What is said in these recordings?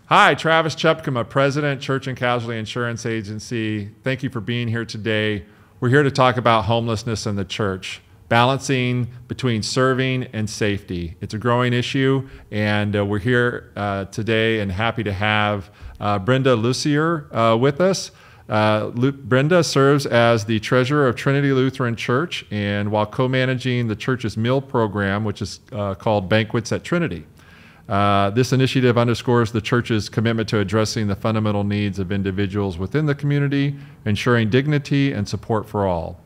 Hi, Travis Tjepkema, President, Church and Casualty Insurance Agency. Thank you for being here today. We're here to talk about homelessness in the church, balancing between serving and safety. It's a growing issue, and we're here today and happy to have Brenda Lussier with us. Brenda serves as the treasurer of Trinity Luthern Church, and while co-managing the church's meal program, which is called Banquets at Trinity. This initiative underscores the church's commitment to addressing the fundamental needs of individuals within the community, ensuring dignity and support for all.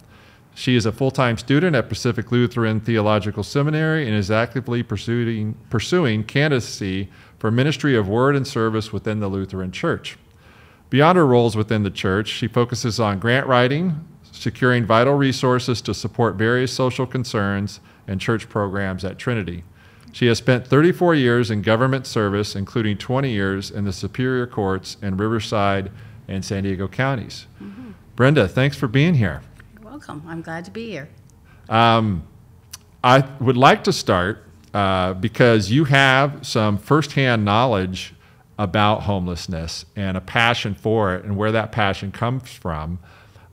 She is a full-time student at Pacific Lutheran Theological Seminary and is actively pursuing candidacy for ministry of word and service within the Lutheran Church. Beyond her roles within the church, she focuses on grant writing, securing vital resources to support various social concerns and church programs at Trinity. She has spent 34 years in government service, including 20 years in the Superior Courts in Riverside and San Diego counties. Mm-hmm. Brenda, thanks for being here. You're welcome. I'm glad to be here. I would like to start because you have some firsthand knowledge about homelessness and a passion for it and where that passion comes from,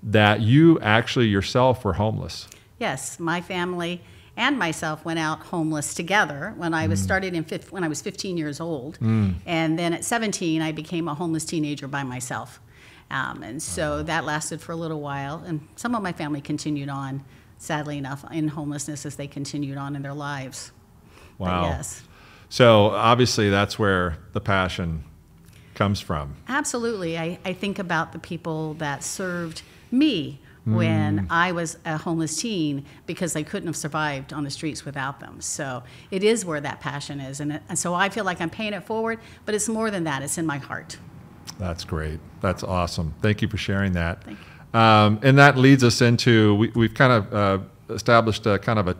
that you actually yourself were homeless. Yes, my family and myself went out homeless together when I was when I was 15 years old. And then at 17, I became a homeless teenager by myself. And so that lasted for a little while. And some of my family continued on, sadly enough, in homelessness as they continued on in their lives. Wow. But yes. So obviously that's where the passion comes from. Absolutely. I think about the people that served me when I was a homeless teen because I couldn't have survived on the streets without them. So it is where that passion is. And so I feel like I'm paying it forward, but it's more than that. It's in my heart. That's great. That's awesome. Thank you for sharing that. Thank you. And that leads us into, we've kind of established a kind of a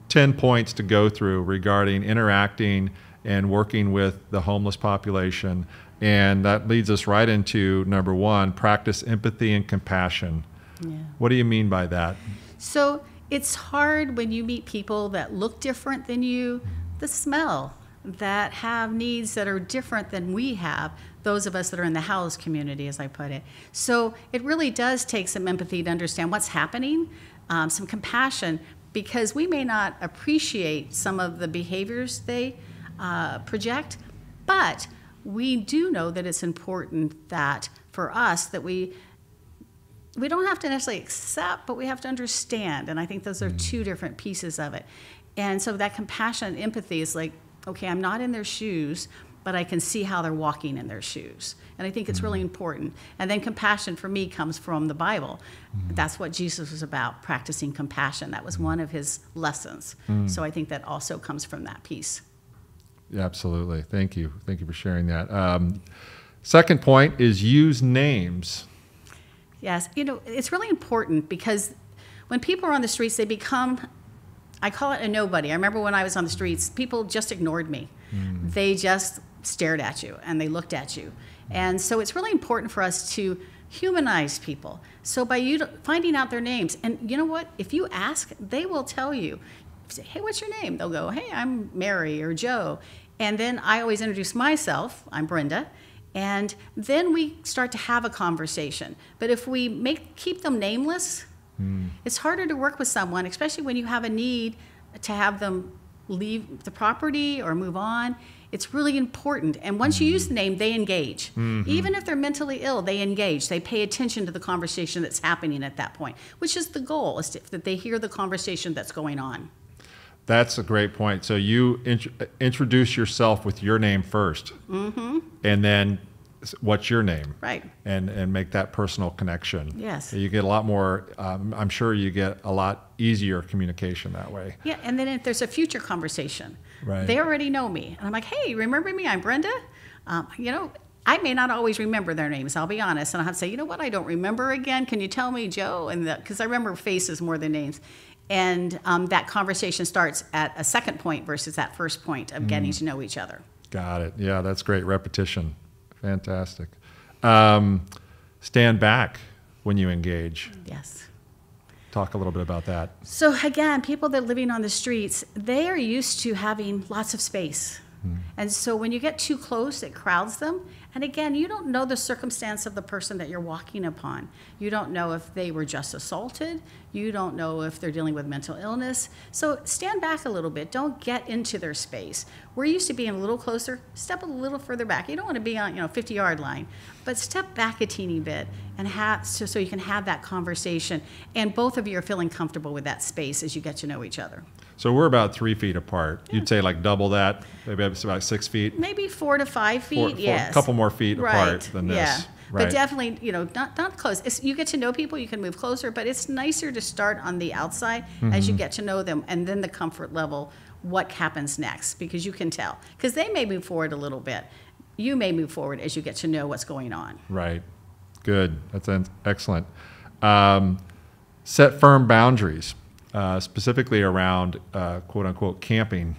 10 points to go through regarding interacting and working with the homeless population. And that leads us right into number 1, practice empathy and compassion. Yeah. What do you mean by that? So it's hard when you meet people that look different than you, the smell, that have needs that are different than we have, those of us that are in the housed community, as I put it. So it really does take some empathy to understand what's happening, some compassion, because we may not appreciate some of the behaviors they project, but we do know that it's important that for us that we don't have to necessarily accept, but we have to understand. And I think those are two different pieces of it. And so that compassion and empathy is like, okay, I'm not in their shoes, but I can see how they're walking in their shoes. And I think it's really important. And then compassion for me comes from the Bible. That's what Jesus was about, practicing compassion. That was one of his lessons. So I think that also comes from that piece. Yeah, absolutely. Thank you. Thank you for sharing that. Second point is use names. Yes, it's really important because when people are on the streets, they become, I call it a nobody. I remember when I was on the streets, people just ignored me. They just stared at you and they looked at you. And so it's really important for us to humanize people. So by finding out their names, and you know what? If you ask, they will tell you. Say, hey, what's your name? They'll go, hey, I'm Mary or Joe. And then I always introduce myself. I'm Brenda. And then we start to have a conversation. But if we keep them nameless, it's harder to work with someone, especially when you have a need to have them leave the property or move on. It's really important. And once you use the name, they engage. Even if they're mentally ill, they engage. They pay attention to the conversation that's happening at that point, which is the goal, is that they hear the conversation that's going on. That's a great point. So you introduce yourself with your name first, and then what's your name? Right. And make that personal connection. Yes. You get a lot more, I'm sure you get a lot easier communication that way. Yeah, and then if there's a future conversation, they already know me. And I'm like, hey, remember me? I'm Brenda. I may not always remember their names, I'll be honest. And I'll have to say, you know what, I don't remember again. Can you tell me, Joe? And because I remember faces more than names. And that conversation starts at a second point versus that first point of getting to know each other. Got it. Yeah, that's great. Repetition. Fantastic. Stand back when you engage. Yes. Talk a little bit about that. So again, people that are living on the streets, they are used to having lots of space. And so when you get too close, it crowds them. And again, you don't know the circumstance of the person that you're walking upon. You don't know if they were just assaulted. You don't know if they're dealing with mental illness. So stand back a little bit. Don't get into their space. We're used to being a little closer. Step a little further back. You don't want to be on 50-yard line, but step back a teeny bit and so you can have that conversation. And both of you are feeling comfortable with that space as you get to know each other. So we're about 3 feet apart. Yeah. You'd say like double that, maybe it's about 6 feet? Maybe 4 to 5 feet, yes. A couple more feet apart than this. Yeah. Right. But definitely, not close. You get to know people, you can move closer, but it's nicer to start on the outside as you get to know them, and then the comfort level, what happens next, because you can tell. Because they may move forward a little bit. You may move forward as you get to know what's going on. Right. Good. That's excellent. Set firm boundaries, specifically around quote unquote camping.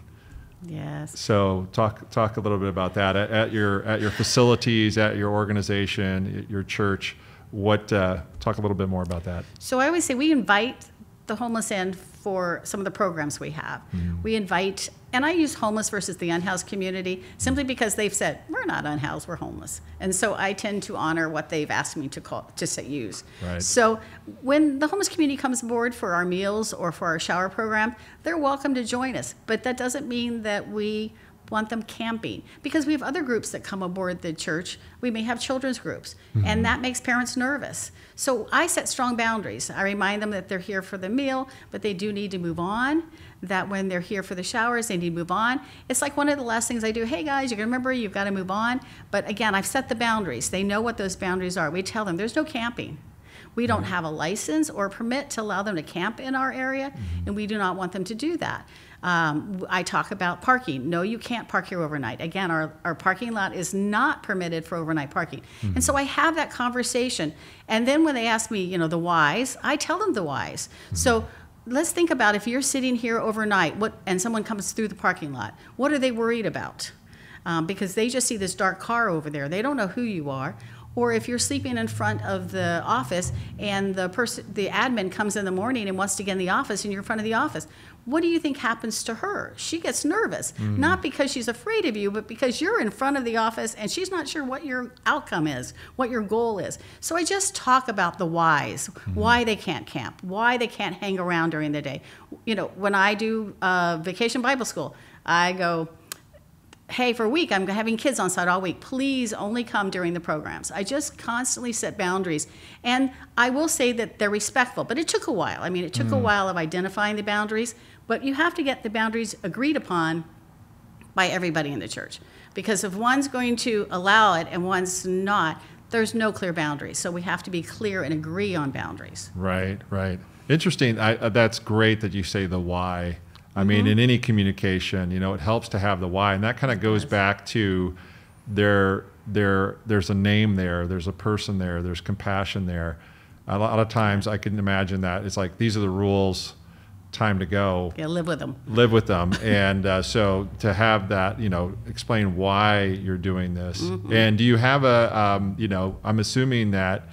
Yes. So talk a little bit about that at your facilities, at your organization, at your church. Talk a little bit more about that. So I always say we invite the homeless in for some of the programs we have. We invite, and I use homeless versus the unhoused community simply because they've said, we're not unhoused, we're homeless. And so I tend to honor what they've asked me to use. Right. So when the homeless community comes aboard for our meals or for our shower program, they're welcome to join us. But that doesn't mean that we want them camping, because we have other groups that come aboard the church. We may have children's groups, and that makes parents nervous. So I set strong boundaries. I remind them that they're here for the meal, but they do need to move on, that when they're here for the showers, they need to move on. It's like one of the last things I do, hey guys, you remember you've got to move on. But again, I've set the boundaries. They know what those boundaries are. We tell them there's no camping. We don't have a license or a permit to allow them to camp in our area, and we do not want them to do that. I talk about parking. No, you can't park here overnight. Again, our parking lot is not permitted for overnight parking. And so I have that conversation. And then when they ask me, the whys, I tell them the whys. So let's think about if you're sitting here overnight and someone comes through the parking lot, what are they worried about? Because they just see this dark car over there. They don't know who you are. Or if you're sleeping in front of the office and the admin comes in the morning and wants to get in the office and you're in front of the office, what do you think happens to her? She gets nervous, not because she's afraid of you, but because you're in front of the office and she's not sure what your outcome is, what your goal is. So I just talk about the whys, why they can't camp, why they can't hang around during the day. When I do Vacation Bible School, I go, hey, for a week, I'm having kids on site all week. Please only come during the programs. I just constantly set boundaries. And I will say that they're respectful, but it took a while. It took a while of identifying the boundaries, but you have to get the boundaries agreed upon by everybody in the church. Because if one's going to allow it and one's not, there's no clear boundaries. So we have to be clear and agree on boundaries. Right. Interesting. That's great that you say the why. In any communication, it helps to have the why, and that kind of goes back to there's a name there, there's a person there, there's compassion there. A lot of times I can imagine that it's like, these are the rules, time to go. Yeah, live with them. And so to have that, explain why you're doing this. And do you have I'm assuming that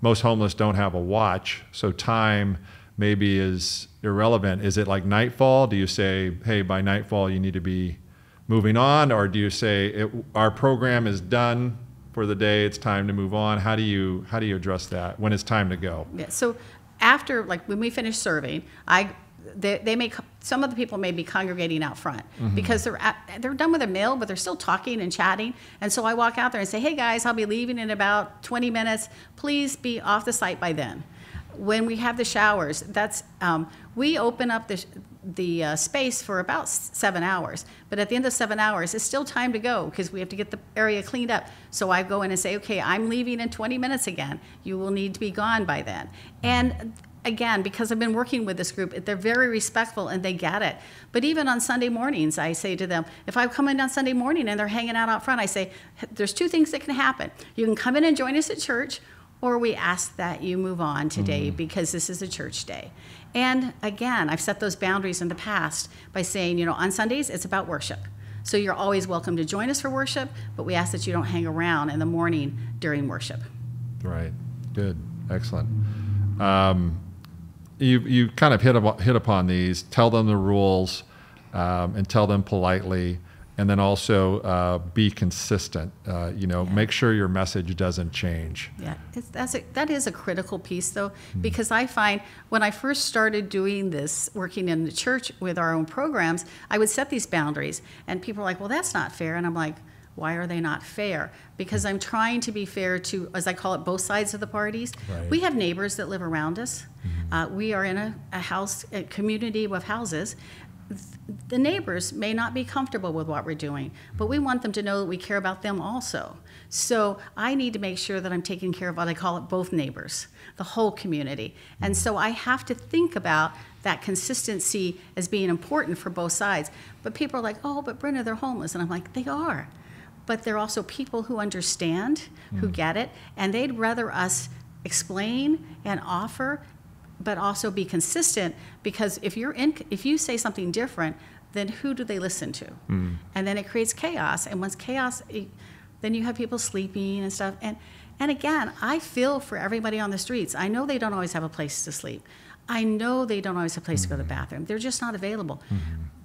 most homeless don't have a watch, so time maybe is irrelevant. Is it like nightfall? Do you say, hey, by nightfall you need to be moving on? Or do you say, our program is done for the day, it's time to move on? How do you address that when it's time to go? Yeah, so after, when we finish serving, some of the people may be congregating out front because they're done with their meal, but they're still talking and chatting. And so I walk out there and say, hey guys, I'll be leaving in about 20 minutes. Please be off the site by then. When we have the showers, we open up the space for about 7 hours. But at the end of 7 hours, it's still time to go because we have to get the area cleaned up. So I go in and say, okay, I'm leaving in 20 minutes again. You will need to be gone by then. And again, because I've been working with this group, they're very respectful and they get it. But even on Sunday mornings, I say to them, if I come in on Sunday morning and they're hanging out front, I say, there's 2 things that can happen. You can come in and join us at church, or we ask that you move on today because this is a church day. And again, I've set those boundaries in the past by saying, on Sundays, it's about worship. So you're always welcome to join us for worship, but we ask that you don't hang around in the morning during worship. Right. Good. Excellent. You kind of hit upon these. Tell them the rules and tell them politely. and then also be consistent. Make sure your message doesn't change. Yeah, that is a critical piece, though, because I find when I first started doing this, working in the church with our own programs, I would set these boundaries, and people are like, well, that's not fair. And I'm like, why are they not fair? Because I'm trying to be fair to, as I call it, both sides of the parties. Right. We have neighbors that live around us. We are in a community of houses. The neighbors may not be comfortable with what we're doing, but we want them to know that we care about them also. So I need to make sure that I'm taking care of what I call it both neighbors, the whole community. And so I have to think about that consistency as being important for both sides. But people are like, oh, but Brenda, they're homeless. And I'm like, they are. But they're also people who understand, who get it, and they'd rather us explain and offer, but also be consistent, because if you say something different, then who do they listen to? And then it creates chaos. And once chaos, then you have people sleeping and stuff. And again, I feel for everybody on the streets. I know they don't always have a place to sleep. I know they don't always have a place to go to the bathroom. They're just not available.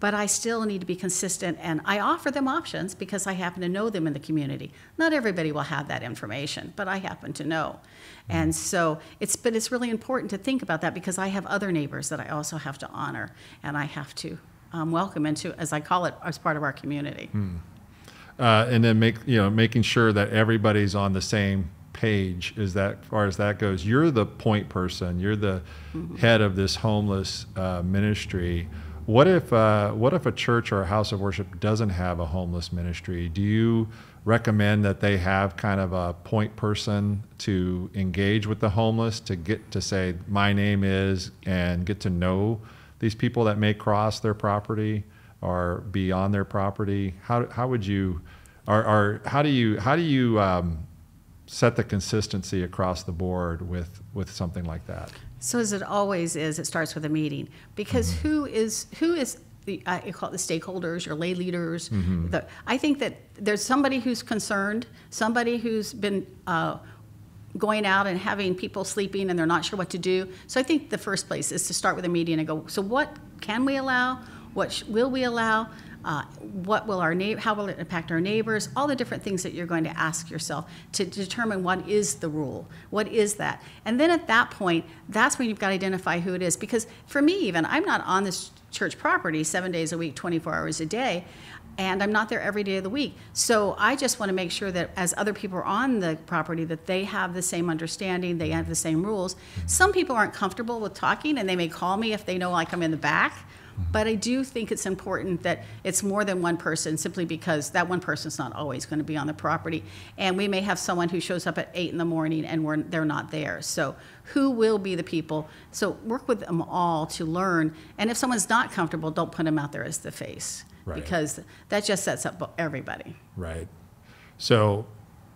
But I still need to be consistent, and I offer them options because I happen to know them in the community. Not everybody will have that information, but I happen to know. And so it's really important to think about that, because I have other neighbors that I also have to honor, and I have to welcome into, as I call it, as part of our community. And then making sure that everybody's on the same page as far as that goes. You're the point person. You're the head of this homeless ministry. What if a church or a house of worship doesn't have a homeless ministry? Do you recommend that they have kind of a point person to engage with the homeless, to get to say, my name is, and get to know these people that may cross their property or be on their property? How would you, or how do you set the consistency across the board with something like that? So as it always is, it starts with a meeting, because who is the, I call it the stakeholders, your lay leaders. I think that there's somebody who's concerned, somebody who's been going out and having people sleeping and they're not sure what to do. So I think the first place is to start with a meeting and go, so what can we allow? What will we allow? What will how will it impact our neighbors? All the different things that you're going to ask yourself to determine what is the rule, what is that, and then at that point, that's when you've got to identify who it is. Because for me, even I'm not on this church property 7 days a week, 24 hours a day, and I'm not there every day of the week. So I just want to make sure that as other people are on the property, that they have the same understanding, they have the same rules. Some people aren't comfortable with talking, and they may call me if they know like I'm in the back. But I do think it's important that it's more than one person, simply because that one person's not always going to be on the property. And we may have someone who shows up at 8 in the morning and they're not there. So who will be the people? So work with them all to learn. And if someone's not comfortable, don't put them out there as the face. Right. Because that just sets up everybody. Right. So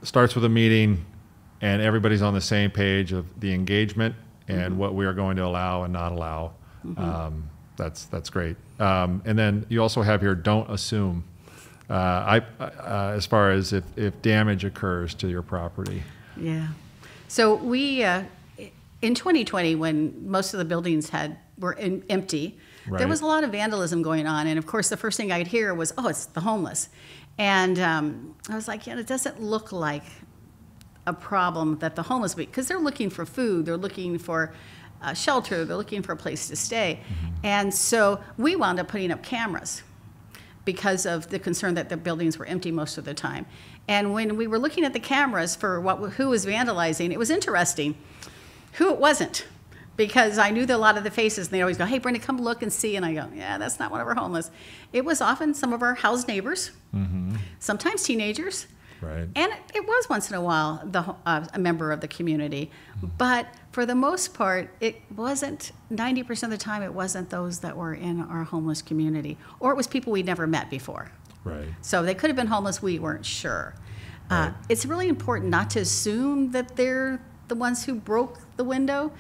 it starts with a meeting, and everybody's on the same page of the engagement and what we are going to allow and not allow. That's great. And then you also have here, don't assume, as far as if damage occurs to your property. Yeah. So we, in 2020, when most of the buildings were empty, there was a lot of vandalism going on. And of course, the first thing I'd hear was, oh, it's the homeless. And I was like, it doesn't look like a problem that the homeless, because they're looking for food, they're looking for shelter, they're looking for a place to stay. And so we wound up putting up cameras because of the concern that the buildings were empty most of the time. And when we were looking at the cameras for who was vandalizing, it was interesting who it wasn't, because I knew a lot of the faces, and they always go, hey, Brenda, come look and see. And I go, yeah, that's not one of our homeless. It was often some of our house neighbors, sometimes teenagers. Right. And it was once in a while a member of the community. But for the most part, it wasn't, 90% of the time, it wasn't those that were in our homeless community. Or it was people we'd never met before. Right. So they could have been homeless, we weren't sure. Right. It's really important not to assume that they're the ones who broke the window.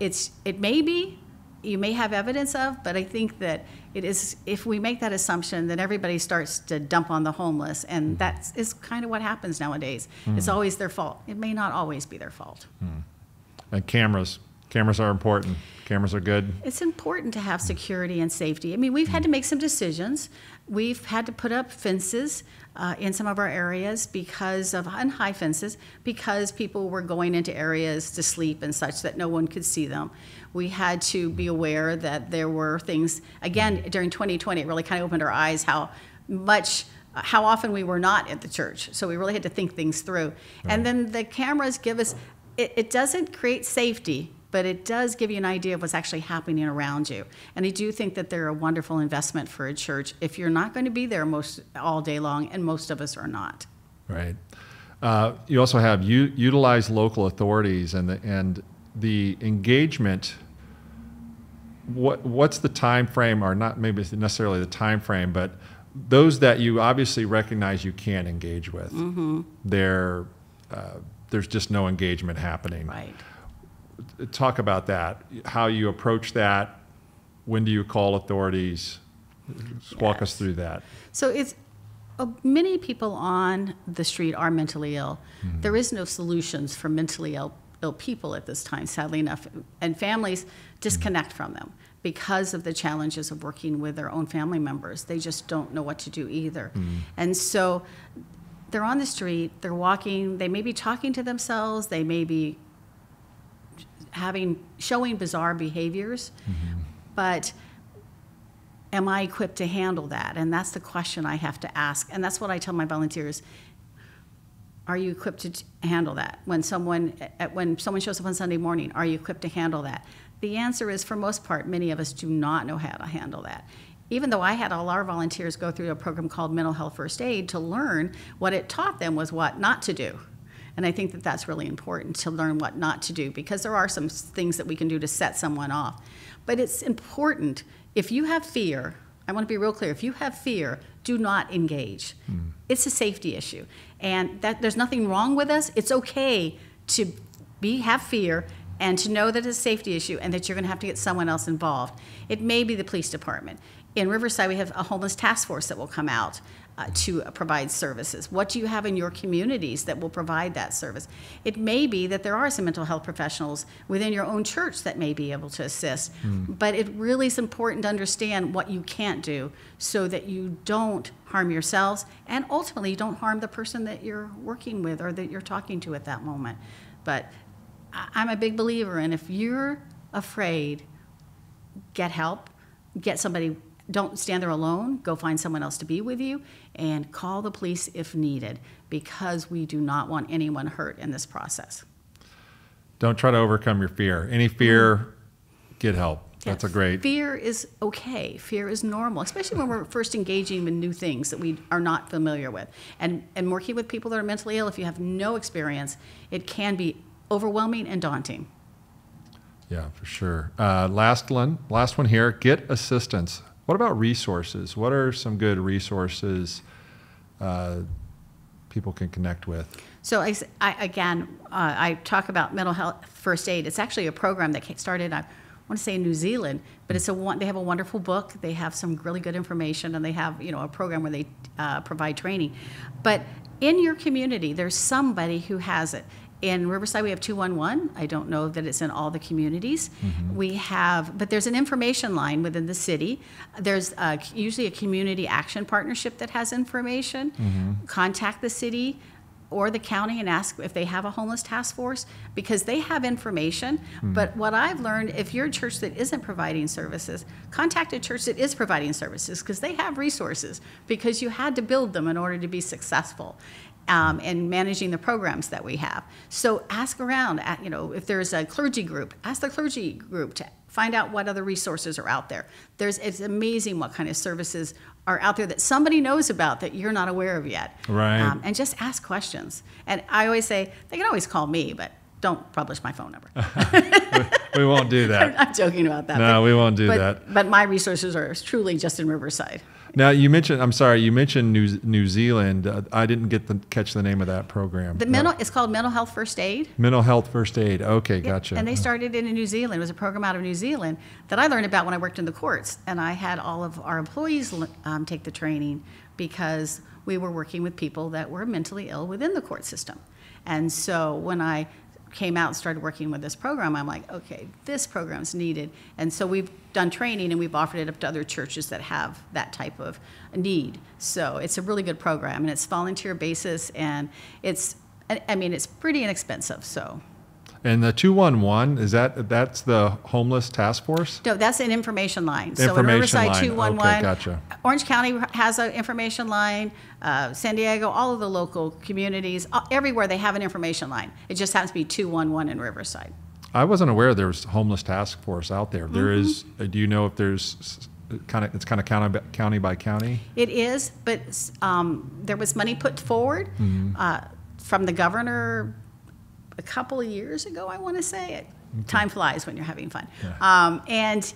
It may be, you may have evidence of, but I think that it is, if we make that assumption, then everybody starts to dump on the homeless, and that is kind of what happens nowadays. It's always their fault. It may not always be their fault. And cameras Cameras are important. Cameras are good. It's important to have security and safety. I mean, we've had to make some decisions. We've had to put up fences in some of our areas and high fences, because people were going into areas to sleep and such that no one could see them. We had to be aware that there were things, again, during 2020, it really kind of opened our eyes how often we were not at the church. So we really had to think things through. Right. And then the cameras give us, it doesn't create safety, but it does give you an idea of what's actually happening around you. And I do think that they're a wonderful investment for a church if you're not going to be there all day long, and most of us are not. Right. You also have utilize local authorities and the engagement. What's the time frame, or not maybe necessarily the time frame, but those that you obviously recognize you can't engage with, there's just no engagement happening. Right. Talk about that, how you approach that. When do you call authorities? Just walk us through that. So many people on the street are mentally ill. There is no solutions for mentally ill people at this time, sadly enough, and families disconnect from them because of the challenges of working with their own family members. They just don't know what to do either. And so they're on the street, they're walking, they may be talking to themselves, they may be showing bizarre behaviors, but am I equipped to handle that? And that's the question I have to ask. And that's what I tell my volunteers. Are you equipped to handle that? When someone shows up on Sunday morning, are you equipped to handle that? The answer is, for most part, many of us do not know how to handle that. Even though I had all our volunteers go through a program called Mental Health First Aid to learn, what it taught them was what not to do. And I think that that's really important, to learn what not to do, because there are some things that we can do to set someone off. But it's important, if you have fear, I want to be real clear, if you have fear, do not engage. It's a safety issue. And there's nothing wrong with us. It's okay to have fear and to know that it's a safety issue and that you're going to have to get someone else involved. It may be the police department. In Riverside, we have a homeless task force that will come out to provide services. What do you have in your communities that will provide that service? It may be that there are some mental health professionals within your own church that may be able to assist, but it really is important to understand what you can't do so that you don't harm yourselves and ultimately don't harm the person that you're working with or that you're talking to at that moment. But I'm a big believer in, if you're afraid, get help, get somebody. Don't stand there alone. Go find someone else to be with you, and call the police if needed, because we do not want anyone hurt in this process. Don't try to overcome your fear. Any fear, get help. That's a great... Fear is okay. Fear is normal, especially when we're first engaging in new things that we are not familiar with. And working with people that are mentally ill, if you have no experience, it can be overwhelming and daunting. Yeah, for sure. Last one here, get assistance. What about resources? What are some good resources people can connect with? So I talk about mental health first aid. It's actually a program that started, I want to say, in New Zealand, but they have a wonderful book. They have some really good information, and they have a program where they provide training. But in your community, there's somebody who has it. In Riverside, we have 211. I don't know that it's in all the communities. But there's an information line within the city. There's usually a community action partnership that has information. Contact the city or the county and ask if they have a homeless task force, because they have information. But what I've learned, if you're a church that isn't providing services, contact a church that is providing services, because they have resources, because you had to build them in order to be successful. And managing the programs that we have. So ask around, if there's a clergy group, ask the clergy group to find out what other resources are out there. It's amazing what kind of services are out there that somebody knows about that you're not aware of yet. Right. And just ask questions. And I always say, they can always call me, but don't publish my phone number. We won't do that. I'm joking about that. No, we won't do that. But my resources are truly just in Riverside. Now, you mentioned New Zealand. I didn't catch the name of that program. It's called Mental Health First Aid. Mental Health First Aid. Okay, gotcha. And they started in New Zealand. It was a program out of New Zealand that I learned about when I worked in the courts. And I had all of our employees take the training, because we were working with people that were mentally ill within the court system. And so when I came out and started working with this program, I'm like, okay, this program's needed. And so we've done training and we've offered it up to other churches that have that type of need. So it's a really good program, and it's volunteer basis, and it's pretty inexpensive. So. And the 211, that's the homeless task force? No, that's an information line. So in Riverside, line. 211. Okay, gotcha. Orange County has an information line. San Diego, all of the local communities, everywhere they have an information line. It just happens to be 211 in Riverside. I wasn't aware there was homeless task force out there. There is. Do you know if there's it's kind of county by county? It is, but there was money put forward from the governor a couple of years ago, I want to say it. Okay. Time flies when you're having fun. Yeah. And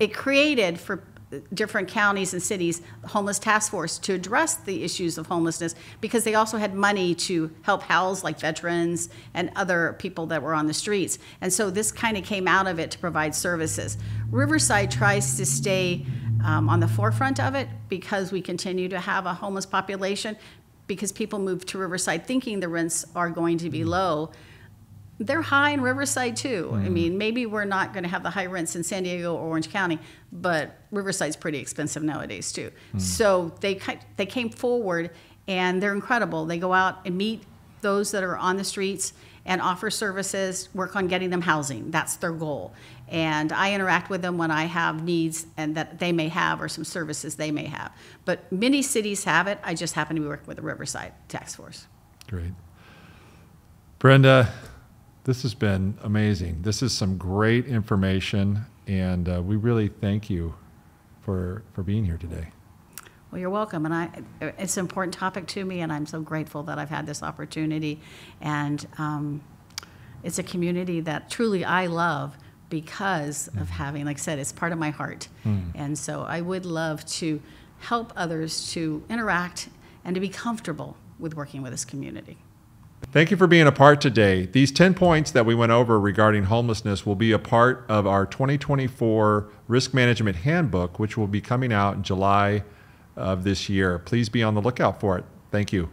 it created for different counties and cities the homeless task force to address the issues of homelessness, because they also had money to help house like veterans and other people that were on the streets. And so this kind of came out of it to provide services. Riverside tries to stay on the forefront of it because we continue to have a homeless population, because people move to Riverside thinking the rents are going to be low. They're high in Riverside too. I mean, maybe we're not going to have the high rents in San Diego or Orange County, but Riverside's pretty expensive nowadays too. So they came forward, and they're incredible. They go out and meet those that are on the streets and offer services, work on getting them housing. That's their goal. And I interact with them when I have needs and that they may have, or some services they may have. But many cities have it. I just happen to be working with the Riverside Task Force. Great. Brenda, this has been amazing. This is some great information, and we really thank you for being here today. Well, you're welcome, and it's an important topic to me, and I'm so grateful that I've had this opportunity. And it's a community that truly I love because of having, like I said, it's part of my heart. And so I would love to help others to interact and to be comfortable with working with this community. Thank you for being a part today. These 10 points that we went over regarding homelessness will be a part of our 2024 Risk Management Handbook, which will be coming out in July of this year. Please be on the lookout for it. Thank you.